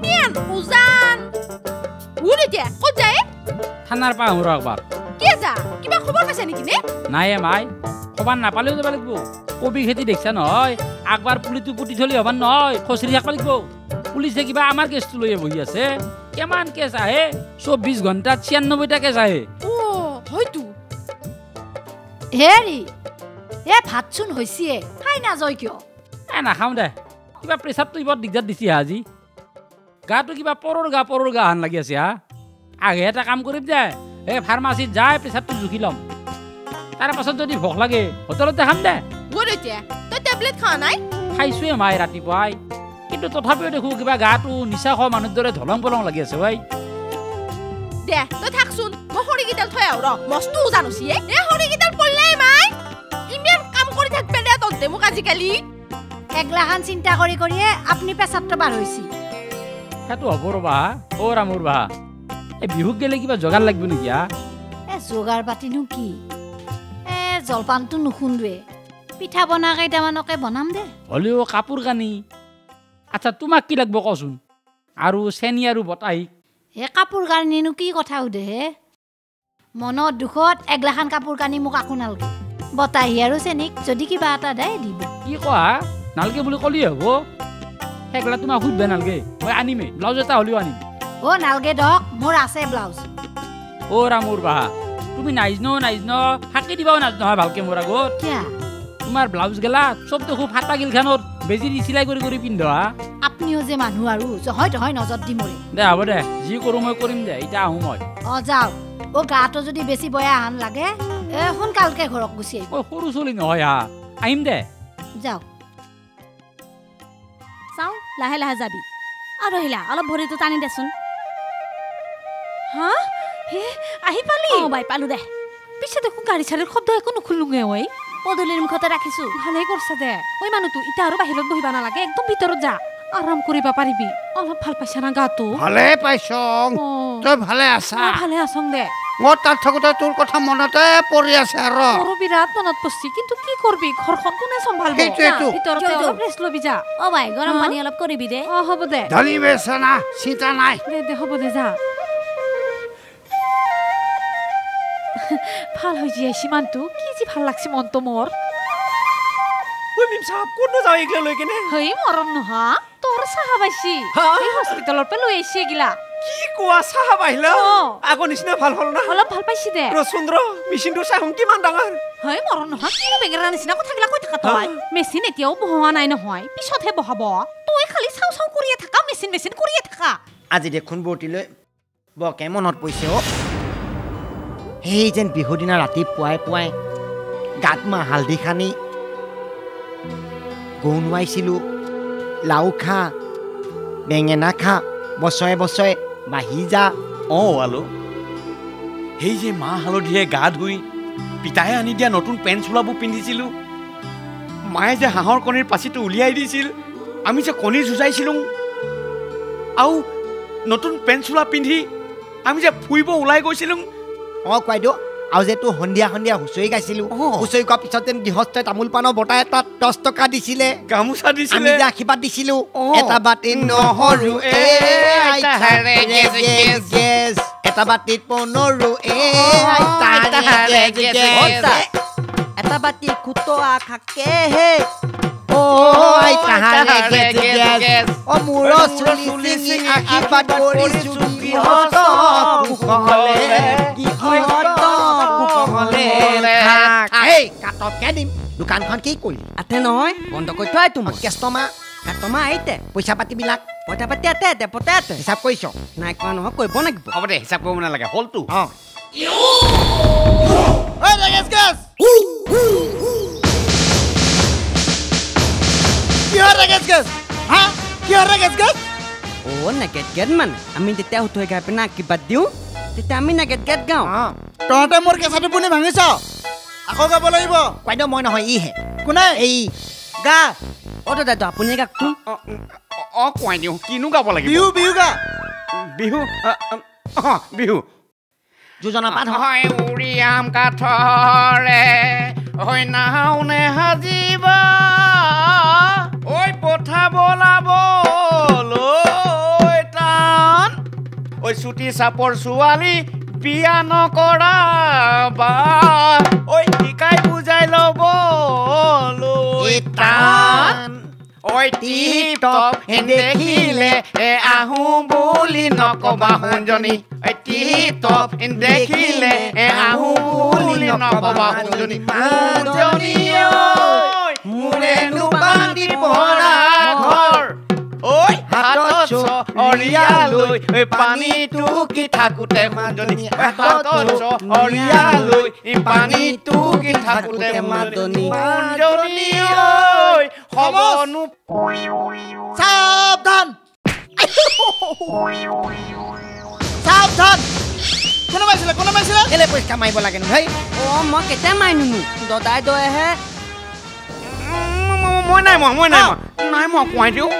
মিয়ান উজান উড়ে দিয়া কত যায় থানাৰ পৰা আহোঁ ৰ একবাৰ কে যা কিবা খবৰ পাইছা নেকি নে নাই মাই খবৰ নাপালেও যাব লাগিব কবি খেতি দেখিছা নহয় একবাৰ পুলিটো পুতি থলি হবান নহয় খচৰি থাকিব লাগিব পুলিচে কিবা আমাৰ কেছটো লৈ বহি আছে কিমান কেছ আহে 24 ঘণ্টাত 96টা কেছ আহে ও হয়তো হেৰি এ ভাতচোন হৈছিয়ে খাই নাযায় কিয় নাখাওঁ দে কিবা প্ৰেছাৰটো বৰ দিগদাৰ দিছে আজি গাটো কিবা পৰৰ গা হান লাগি আছে হা আগে এটা কাম কৰিম দে ফাৰ্মাচীত যাই প্ৰেছাৰটো জুখি ল'ম তাৰ পাছত যদি ভোক লাগে হোটেলতে খাম দে উড়ে দিয়া তই টেবলেট খা নাই খাইছোৱে মাই ৰাতিপুৱাই কিন্তু তথাপিও দেখো কিবা গাটো নিচা খোৱা মানুহৰ দৰে ধলং পলং লাগি আছে ভাই দে তই থাকচোন মই হৰিগিডাল থৈ আহো ৰ মস্তো জানোছি এ হৰিগিডাল পল্লাই মাই ইমান কাম কৰি থাকবে দে তন্তে মোক আজিকালি একলাখান চিন্তা কৰি কৰিয়ে আপুনি পেছাৰটো বাৰ হৈছি সেইটো হ'ব ৰবা অ ৰামুৰ বা এই বিহুক গেলে কিবা যোগাৰ লাগিব নেকি এ যোগাৰ পাতিনো কি এ জলপানটো নুখুন্দুৱে পিঠা বনা কেইটামানকে বনাম দে হ'লেও কাপোৰ কানি আচ্ছা তোমাক কি লাগিব কচোন আৰু চেনি আৰু বতাহি হে কাপোৰ কানিনো কি কথা সুধে হে মনত দুখত একলাখান কাপোৰ কানি মোক আকো নালগে বতাহি আৰু চেনিক যদি কিবা এটা দে দিব কি কোৱা নালগে বুলি কলি হ'ব সেইগলা তোমাক সুধবে নালগে মই আনিমেই ব্লাউজ এটা হ'লেও আনিম অ নালগে দক মোৰ আছে ব্লাউজ অ ৰামুৰ বা তুমি নাইজ ফাঁকি দিবাও নাজ নহয় ভালকে মোৰ আগত কিয়া তোমাৰ ব্লাউজ গেলা চব দেখো ফাটা গিলখানত বেজি দি চিলাই কৰি পিন্ধা আপনিও যে মানুহ আৰু হয় নহয় নজৰ দি মৰে দে হ'ব দে যি কৰোঁ মই কৰিম দে এতিয়া আহোঁ মই যাওক অ গাটো যদি বেছি বয়া হান লাগে এ সোনকালকে ঘৰক গুচি আহিব অ সৰু চলি নহয় হা আহিম দে যাওক চাও লাহে লাহে যাবি আৰু আহিলা অলপ ভৰিটো টানি দেচোন হা হে আহি পালি অ বাই পালো দে পিছে দেখোন গাড়ী চাড়ীৰ শব্দ একো নুশুনুঙে ঐ পদূলিৰ মুখতে ৰাখিছো ভালেই কৰছা দে ঐ মানুহটো ইটা আৰু বাহিৰত বহিবা নালাগে একদম ভিতৰত যা আৰাম কৰিবা পাৰিবি অলপ ভাল পাইছা না গাটো ভালে পাইছং তই ভালে আছা ভালে আছং দে মই তাত থাকোতে তোৰ কথা মনতে পৰি আছে আৰু মোৰো বিৰাট মনত পৰছি কিন্তু কি কৰবি ঘৰখন কোনে চম্ভালব ভিতৰতে অলপ ৰেষ্ট লবি যা অ বাই গৰম পানী অলপ কৰিবি দে হ'ব দে ধনী বেছে না চিন্তা নাই দে হ'ব দে যা ভাল হৈ যায় সিমানটো কি যি ভাল লাগছি মনটো মোৰ মিম সাহেব কোন যাও এগলা লৈ কেনে হেই মৰম নহা তোৰ চাহা পাইছি এই হস্পিটালৰ পৰা লৈ আহিছি এগিলা কি কোৱা সাহেব আহিলা আগৰ নিচিনা ভাল হল না অলপ ভাল পাইছি দে ৰসুন্দ্ৰ মেচিনটো চাহম কিমান ডাঙৰ হেই মৰম নহা কি বেঙেৰা নিচিনা কথাগিলা কৈ থাকা তই মেচিন এতিয়াও বহোৱা নাই নহয় পিছতহে বহাব তই খালি চাও চাও কৰিয়ে থাকা মেচিন কৰিয়ে থাকা আজি দেখোন বৰ্তিলৈ বকে মনত পৰিছে সেই যেন বিহু দিনা ৰাতি পুৱাই গাত মা হালধি খানি গৰু নোৱাইছিলোঁ লাও খা বেঙেনা খা বছৰে বাঢ়ি যা আলো সেই যে মা হালধিয়ে গা ধুই পিতাই আনি দিয়া নতুন পেণ্ট চোলাবোৰ পিন্ধিছিলোঁ মায়ে যে হাঁহৰ কণীৰ পাচিটো উলিয়াই দিছিল আমি যে কণী যুঁজাইছিলোঁ আৰু নতুন পেণ্ট চোলা পিন্ধি আমি যে ফুৰিব ওলাই গৈছিলোঁ কইদেউ আৰু যে তোৰ সন্ধিয়া হুঁচৰি গাইছিলোঁ হুঁচৰি গোৱাৰ পিছত যেন গৃহস্থই তামোল পাণৰ বঁটা এটাত 10 টকা দিছিলে গামোচা দিছিলে আমি যে আশীৰ্বাদ দিছিলোঁ এটা বাতি নহৰু এটা বাতিত পনৰু এটা বাতি খুটোৱা খাকে হে মূৰৰ চুলি আশীৰ্বাদ কৰিছোঁ দোকানখন কি কৰিলি আতে নহয় বন্ধ কৰি থোৱাই তোমাক কাষ্টমাৰ আহিতে পইচা পাতিবিলাক পইচা পাতি আতে পতে আতে হিচাপ কৰিছ নাই কোৱা নহয় কৰিব লাগিব হ'ব দে হিচাপ কৰিব নালাগে হলটো নেগেট মানে আমি যেতিয়া উঠৈ গাই পিনে আশীৰ্বাদ দিওঁ তেতিয়া আমি নেগেট গাওঁ তহঁতে মোৰ কেঁচাটো পুনি ভাঙিছ আকৌ গাব লাগিব কইদেউ মই নহয় ইহে কোনে এই গা দাদা আপুনি গাকচোন কোৱাই দিওঁ কিনো গাব লাগিব বিহু যোজনা পাঠ হয় উৰিয়াম কাঠৰে হয় নাওনে সাজিবা ঐ পঠা বলাব লৈ চুটি চাপৰ ছোৱালী বিয়া নকৰা বা ঐ শিকাই বুজাই ল'ব টান ঐ টিপ টপ দেখিলে আহো বুলি নকবা শুনজনী টিপ টপ দেখিলে আহো বুলি নকবা শুনজনী শুনজনী মোৰেনো বান্ধি পৰা ঘৰ ঐ হাতত অৰিয়া লৈ পানীটো কি থাকোতে শুনজনী হাতত অৰিয়া লৈ পানীটো কি থাকোতে শুনজনী হবনো সাৱধান সাৱধান কোনে মাৰিছিলে কেলে পৰীক্ষা মাৰিব লাগে ভাই অ' মই কেতিয়া মাৰিনো দদাই দয়েহে মই নাই কোৱাই দিওঁ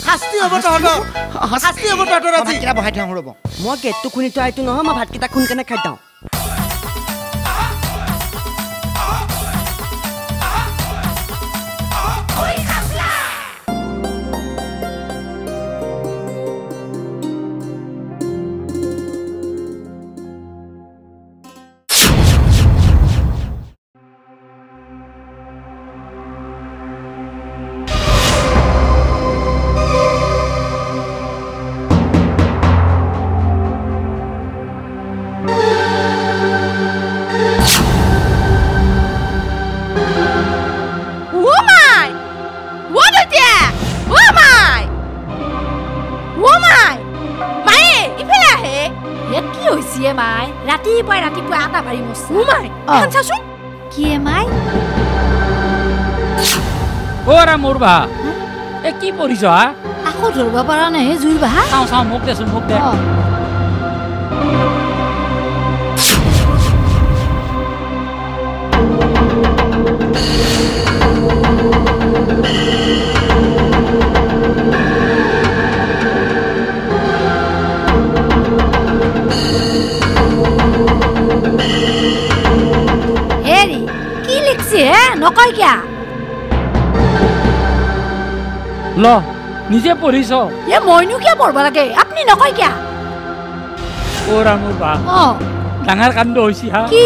শাস্তি হ'ব তহঁতৰ আজি কিটা বহাই থওঁ ৰ'ব মই গেটটো খুলি থোৱা এইটো নহয় মই ভাতকেইটা খুন কেনে খাই দিওঁ ৰাতিপুৱা আটা ভাৰি মস্ত চাচোন কি মাই ওৰা মোৰ বা এ কি পৰিছ হা আকৌ ধৰিব পৰা নাই জুইৰ বাহা চাওঁ মোক দেচোন মোক দে নকয় কিয়া ল নিজে পঢ়িছ এ মইনো কিয় পঢ়ব লাগে আপুনি নকয় কিয়া ওৰা মোৰ বা ডাঙৰ কাণ্ড হৈছে হা কি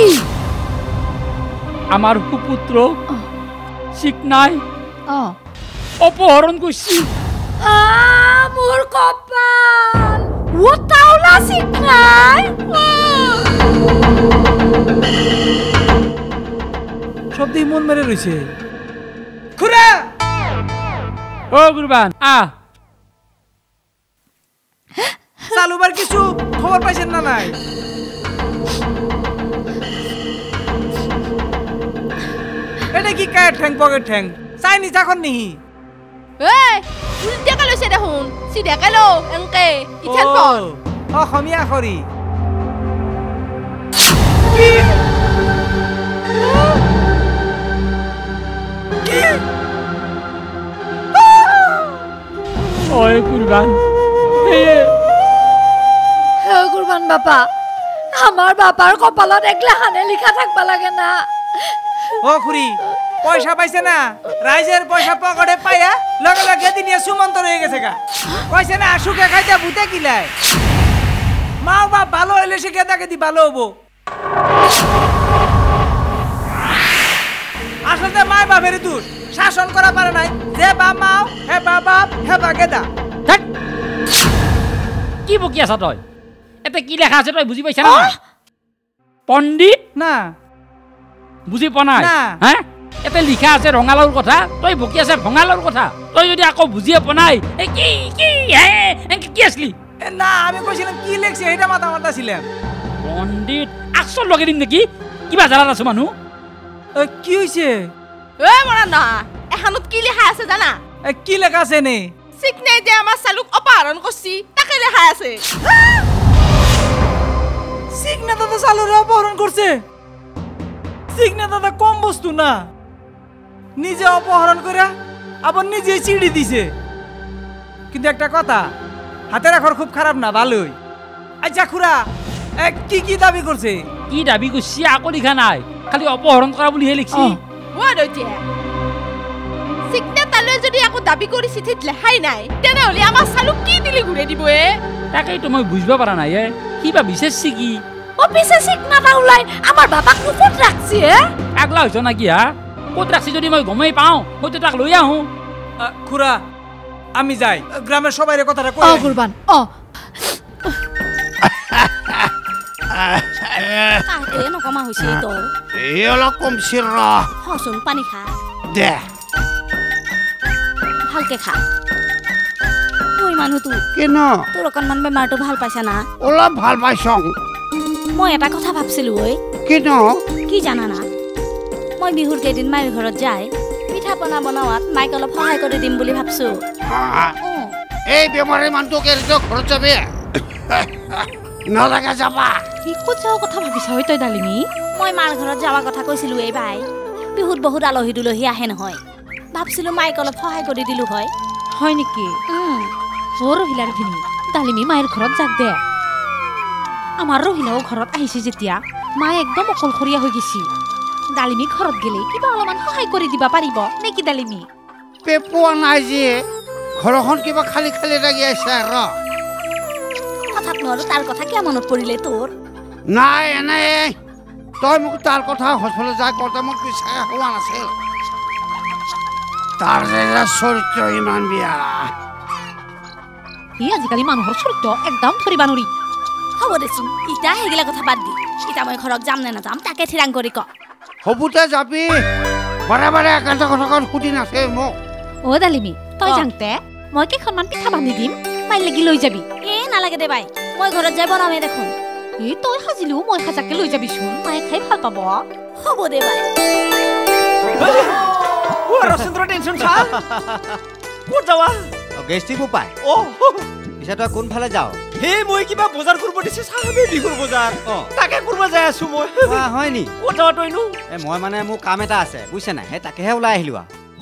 আমাৰ সুপুত্ৰ চিকনাই অপহৰণ কৰিছে মোৰ কপাল ওটাওলা চিকনাই শব্দই মন মেরে রয়েছে খুড়া ও গুরবান চালুবার কিছু খবর পাইছেন না নাই এটা কি কায়ের ঠ্যাং পকেট ঠ্যাং চাইনি চাখন নিহি এই উল্টা কালৈছে দেখোন সিধা কালো এনকে ইথান পর অসমীয়া খৰি ওই কুরবান কুরবান বাপা আমার বাবার কপালত একলা হানে লিখা থাকবা লাগে না ও খুড়ি পয়সা পাইছে না রাইজের পয়সা পকেটে পাইয়া লগে লগে দিনিয়া সুমন্ত রয়ে গেছে গা কইছে না সুখে খাইতে ভূতে কিলায় মা বাপ ভালো হইলে সে গেদাকে দি ভালো হবো আসলে মা বাপের দূর শাসন করা পারে নাই যে বাপ মাও হে বাপ হে বাগেদা কি বকি আছ তই এতে কি লেখা আছে তই বুজি পাইছা না পণ্ডিত না বুজি পোৱা নাই হা এতে লিখা আছে ৰঙালাউৰ কথা তই বকি আছে ভঙালাউৰ কথা তই যদি আকৌ বুজিয়ে পোৱা নাই এই কি কি হে কি আসলি না আমি কইছিলাম কি লেখছে এটা মাথা মারতাছিলাম পণ্ডিত আকচৰ লগে দিম নেকি কিবা জানাত আছো মানুহ কি হইছে এ মৰা না এখানত কি লেখা আছে জানা কি লেখা আছে নে চিকনাই যে আমাৰ চালুক অপহৰণ করছি তাকে লেখা আছে সিগনা দাদা চালুরে অপহরণ করছে সিগনা দাদা কম বস্তু না নিজে অপহরণ করে আবার নিজে চিড়ি দিছে কিন্তু একটা কথা হাতে রাখার খুব খারাপ না ভালোই আচ্ছা খুড়া কি কি দাবি করছে কি দাবি করছি আকৌ লিখা নাই খালি অপহরণ করা বলিহে লিখছি ও দইতে চিকনা তালৈ যে যদি আকৌ দাবী কৰি চিঠিত লেখাই নাই তেনেহ'লে আমাৰ চালুক কি দিলি ঘূৰাই দিব তাকেইতো মই বুজিব পৰা নাই কিবা বিশেষ কি বিশেষ চিকনাটা ওলাই আমাৰ বাবাক ক'ত ৰাখছি আগলা হৈছ নাকি ক'ত ৰাখছি যদি মই গমেই পাওঁ হয়তো তাক লৈ আহোঁ খুৰা আমি যাই গ্ৰামেৰ সবাইৰে কথাটা কই কুৰবান কাকে নকমা হৈছে তোৰ এই অলপ কমছিল ৰ হচোন পানী খা দে ভালকে খা ওই মানুহটো কেন তোৰ অকণমান বেমাৰটো ভাল পাইছা না অলপ ভাল পাইছং মই এটা কথা ভাবছিলো ঐ কেন কি জানা না মই বিহুৰ কেইদিন মাইৰ ঘৰত যাই পিঠা পনা বনোৱাত মাইক অলপ সহায় কৰি দিম বুলি ভাবছো এই বেমাৰী মানুহটো কেৰিটো ঘৰত যাবি নালাগে যাবা কি ক'ত কথা ভাবিছা হয় তই ডালিমি মই মাৰ ঘৰত যাবা কথা কৈছিলো এই বাই বিহুত বহুত আলহী দুলহী আহে নহয় ভাবছিলো মাইক অলপ সহায় কৰি দিলো হয় হয় নেকি ৰহিলাৰ ভিনি ডালিমি মায়েৰ ঘৰত যাক দে আমাৰ ৰহিলাও ঘৰত আহিছে যেতিয়া মায়ে একদম অকলশৰীয়া হৈ গেছি ডালিমি ঘৰত গেলে কিবা অলপমান সহায় কৰি দিবা পাৰিব নেকি ডালিমি পেপোৱা নাই যে ঘৰখন কিবা খালি খালি লাগি আছে ৰ হঠাৎ নোৱাৰো তাৰ কথা কিয় মনত পৰিলে তোৰ নাই এনে তই মোক তাৰ কথা হস্পিটেল যাই কওঁতে মোক বিশ্বাস হোৱা নাছিল তাৰ যে চৰিত্ৰ ইমান বেয়া ই আজিকালি মানুহৰ চৰিত্ৰ একদম ধৰিবা নোৱাৰি হ'ব দেচোন ইটা সেইগিলা কথা বাদ দি ইটা মই ঘৰত যাম নে নাযাম তাকে থিৰাং কৰি ক হবুতে যাবি বাৰে বাৰে একেটা কথা সুধি নাছে মোক ডালিমি তই জানতে মই কেইখনমান পিঠা বান্ধি দিম মাইৰ লাগি লৈ যাবি নালাগে দে বাই মই ঘৰত যাই বনামে দেখোন তই সাজিলো মই সাজাকে লৈ যাবিচোন মায়ে খাই ভাল পাব হ'ব দে বাই রসেন্দ্র টেনশন চা ক'ত যাৱা গেষ্টিক উপায় পিছে তই কোনফালে যাও হে মই কিবা বজাৰ কৰিব দিছে চাহাবে বিহুৰ বজাৰ তাকে কৰিব যাই আছো মই হয় নি ক'ত যাৱা তইনো মই মানে মোৰ কাম এটা আছে বুজিছে নাই তাকেহে ওলাই আহিলো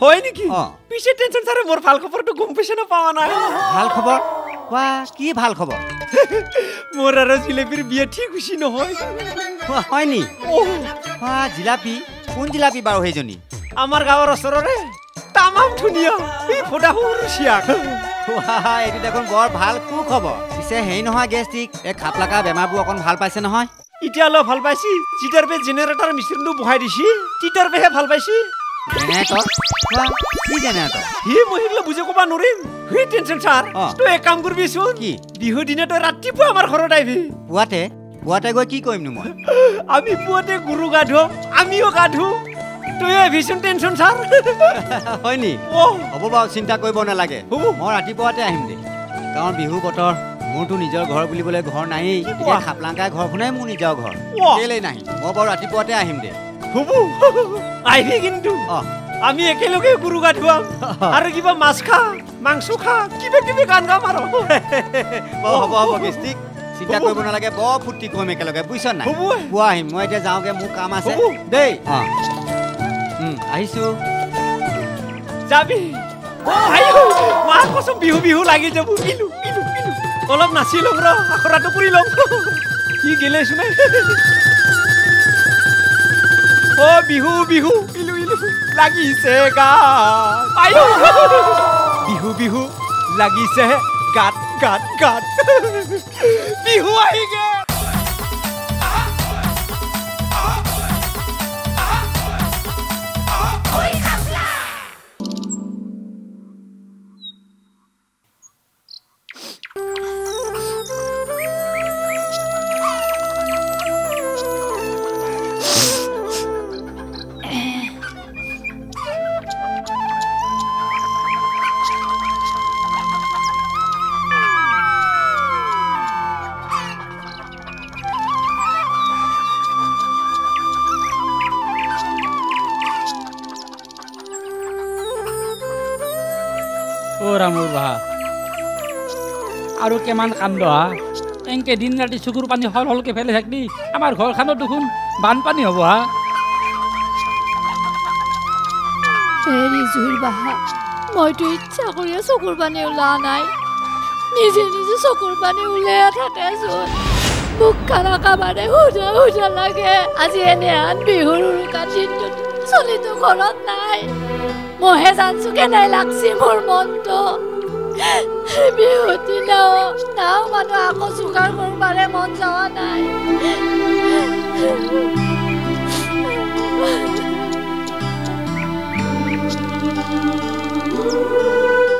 হয় নেকি পিছে টেনশন ছাৰে মোৰ ভাল খবৰটো গম পাইছে না পাৱা নাই ভাল খবৰ কি ভাল খবৰ মোৰ আৰু জিলাপিৰ বিয়া ঠিক হৈছে নহয় হয় নি জিলাপি কোন জিলাপি বাৰু সেইজনী আমাৰ গাঁৱৰ ওচৰৰে তামাম ধুনীয়া এই ফটা হুৰুচিয়াক এইটো দেখোন বৰ ভাল খবৰ পিছে হেৰি নহয় গেষ্টিক এই খাপ লাগা বেমাৰবোৰ অকণ ভাল পাইছে নহয় এতিয়া অলপ ভাল পাইছি জিটাৰ বে জেনেৰেটাৰ মেচিনটো বহাই দিছি জিটাৰ বেহে ভাল পাইছি জেনেৰেটৰ কি জেনেৰেটৰ মই সেইগিলা বুজি ক'ব নোৱাৰিম টেনচন ছাৰ তই এক কাম কৰিবিচোন কি বিহু দিনা তই ৰাতিপুৱা আমাৰ ঘৰত আহিবি পুৱাতে গৈ কি কৰিমনো মই আমি পুৱাতে গৰু গা ধুম আমিও গা ধুম তই আহিবিচোন টেনচন ছাৰ হয় নি হ'ব বাৰু চিন্তা কৰিব নালাগে মই ৰাতিপুৱাতে আহিম দে কাৰণ বিহু বতৰ মোৰতো নিজৰ ঘৰ বুলিবলৈ ঘৰ নায়েই খাপলাংকাই ঘৰখনেই মোৰ নিজৰ ঘৰ কেলেই নাহি মই বাৰু ৰাতিপুৱাতে আহিম দে হ'ব আহিবি কিন্তু আমি একেলগে গৰু গা ধুৱাম আৰু কিবা মাছ খা মাংস খা কিবা কিবি গান গাম আৰু হ'ব গেষ্টিক চিন্তা কৰিব নালাগে বৰ ফূৰ্তি কৰিম একেলগে বুজিছ নাই পুৱা আহিম মই এতিয়া যাওঁগে মোৰ কাম আছে দেই আহিছো যাবি মা কচম বিহু বিহু লাগি যাব অলপ নাচি ল'ম ৰ আখৰাটো কৰি ল'ম কি গেলে চোনে বিহু বিহু লাগিছে গাত বিহু বিহু লাগিছে গাত গাত গাত বিহু আহি গে ৰামৰ বাহা আৰু কিমান কান্দ এনেকে দিন ৰাতি চকুৰ পানী হল হলকে ফেলে থাকলি আমাৰ ঘৰখনত দেখোন বানপানী হ'ব মইতো ইচ্ছা কৰিয়ে চকুৰ পানী ওলোৱা নাই নিজে নিজে চকুৰ পানী ওলাই থাকেচোন মুখ খানা কাবাৰে সুধা লাগে আজি এনে আন বিহুৰ উৰুকা দিনটোত চলিটো ঘৰত নাই মহে জানছো কেনে লাগছি মোৰ মনটো বিহুতি নাও মানুহ আকৌ যোগাৰ কৰবাৰে মন যোৱা নাই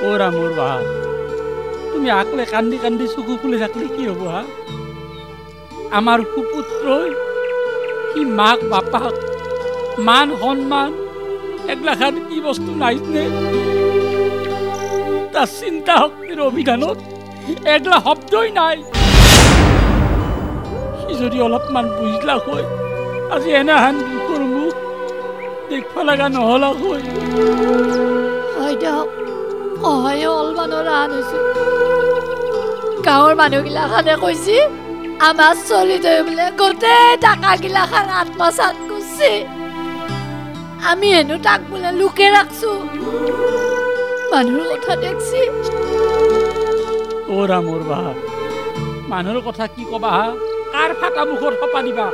ওরা মোর বা তুমি আকলে কান্দি কান্দি চকু খুলে থাকলে কি হব হা আমার সুপুত্র কি মাক বাপাক মান সম্মান এগলা খান কি বস্তু নাইনে তার চিন্তা শক্তির অভিধানত এগলা শব্দই নাই সি যদি অলপমান বুঝলা হয় আজি এনাহান দুখৰ মুখ দেখবা লগা নহলা হয় হয় দিয়ক অহয় অলমানৰ আন হৈছো গাঁৱৰ মানুহগিলাখানে কৈছি আমাৰ চলিটোৱে বোলে গোটেই টাকাগিলাখান আত্মসাৎ কৰিছে আমি হেনো তাক বোলে লুকে ৰাখছো মানুহৰ কথা দেখছি ওৰা মোৰ বা মানুহৰ কথা কি কবা হা কাৰ ফাটা মুখৰ সপা দিবা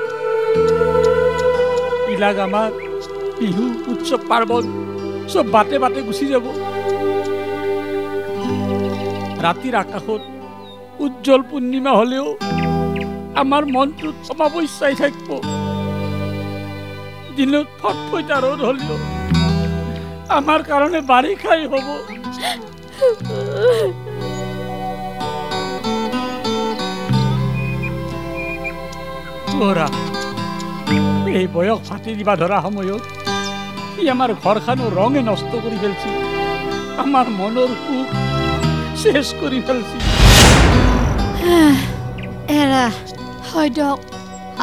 ইলাক আমাৰ বিহু উৎসৱ পাৰ্বণ চব বাটে বাটে গুচি যাব ৰাতিৰ আকাশত উজ্জ্বল পূৰ্ণিমা হলেও আমাৰ মনটোত অমাৱস্যাই থাকিব দিনত ফটফটা ৰ'দ হলেও আমাৰ কাৰণে বাৰিষাই হ'ব ওরা এই বয়স ফাটি দিবা ধরা সময়ত ই আমার ঘরখানো রঙে নষ্ট করে ফেলছি আমার মনের সুখ শেষ করে ফেলছি এৰা হয় দিয়ক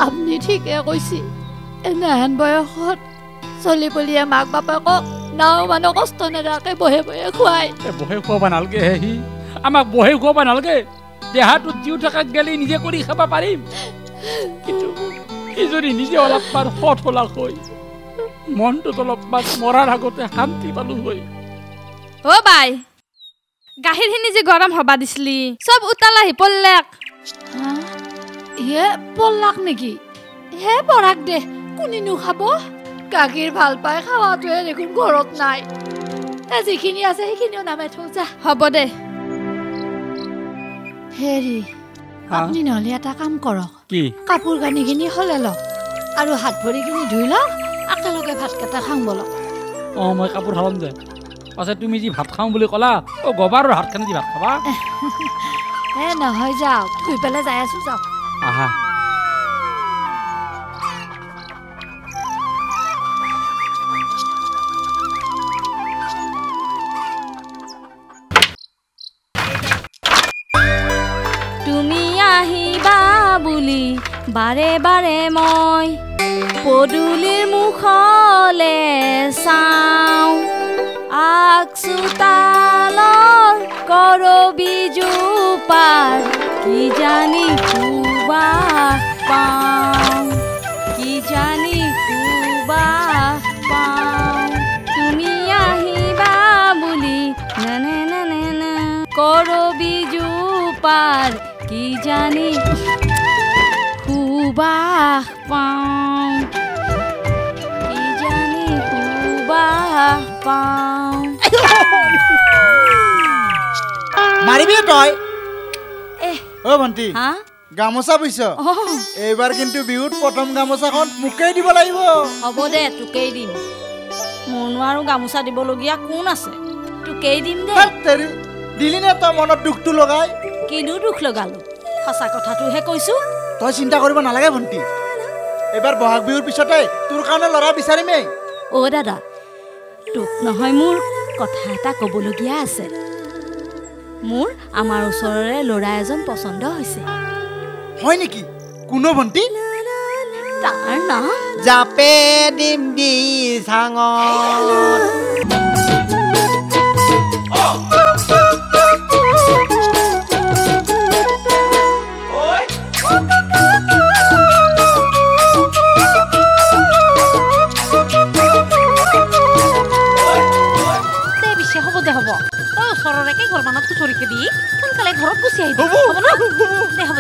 আপুনি ঠিকে কৈছে এনেহেন বয়সত চলি পলিয়ে মাক বাপেকক নাও মানুহ কষ্ট নেদাকে বহে বহে খুৱাই বহে খুৱাব নালাগে হে সি আমাক বহে খুৱাব নালাগে দেহাটোত জিও থাকাক গেলি নিজে কৰি খাব পাৰিম কিন্তু সি যদি নিজে অলপমান সৎ হলা হৈ মনটোত অলপমান মৰাৰ আগতে শান্তি পালো হৈ অ বাই গাখীৰখিনি যে গৰম হবা দিছিলি চব উতাল আহি পল্লাক হে পল্লাক নেকি হে পৰাক দে কোনিনো খাব গাখীৰ ভাল পাই খাৱাটোৱে দেখোন ঘৰত নাই যিখিনি আছে সেইখিনিও নামাই থওঁ যা হ'ব দে হেৰি আপুনি নহ'লে এটা কাম কৰক কি কাপোৰ কানিখিনি সলাই লওক আৰু হাত ভৰিখিনি ধুই লওক একেলগে ভাতকেইটা খাওঁ বলক মই কাপোৰ সলাম দে পাছে তুমি যি ভাত খাওঁ বুলি ক'লা গবাৰৰ হাতখানি দি ভাত খাবা নহয় যাওক ধুই পেলাই যাই আছো যাওক আহা তুমি আহিবা বুলি বাৰে বাৰে মই পদূলিৰ মুখলে চাওঁ আগচোতালৰ কৰবি জোপাৰ কি জানি সুবাস পাওঁ কি জানি সুবাস পাওঁ তুমি আহিবা বুলি নানে নানে না কৰবি জোপাৰ কি জানি সুবাস পাওঁ কি জানি সুবাস পাওঁ মাৰিবি তই ও ভণ্টি হা গামোচা বুইছ এইবাৰ কিন্তু বিহুত প্ৰথম গামোচাখন মোকেই দিব লাগিব হ'ব দে তোকেই দিম মোৰনো আৰু গামোচা দিবলগীয়া কোন আছে তোকেই দিম দে দিলি নে তই মনত দুখটো লগাই কিনো দুখ লগালো সঁচা কথাটোহে কৈছো তই চিন্তা কৰিব নালাগে ভণ্টি এইবাৰ বহাগ বিহুৰ পিছতে তোৰ কাৰণে ল'ৰা বিচাৰিমেই অ' দাদা তোক নহয় মোৰ কথা এটা ক'বলগীয়া আছে মোৰ আমাৰ ওচৰৰে ল'ৰা এজন পচন্দ হৈছে হয় নেকি কোনো ভণ্টি তাৰ নাম জাপে দিম দি চাঙত হ'ব তই ওচৰলৈকে ঘৰমানত খুচৰিকে দি সোনকালে ঘৰত গুচি আহিবি হ'ব ন দে হ'ব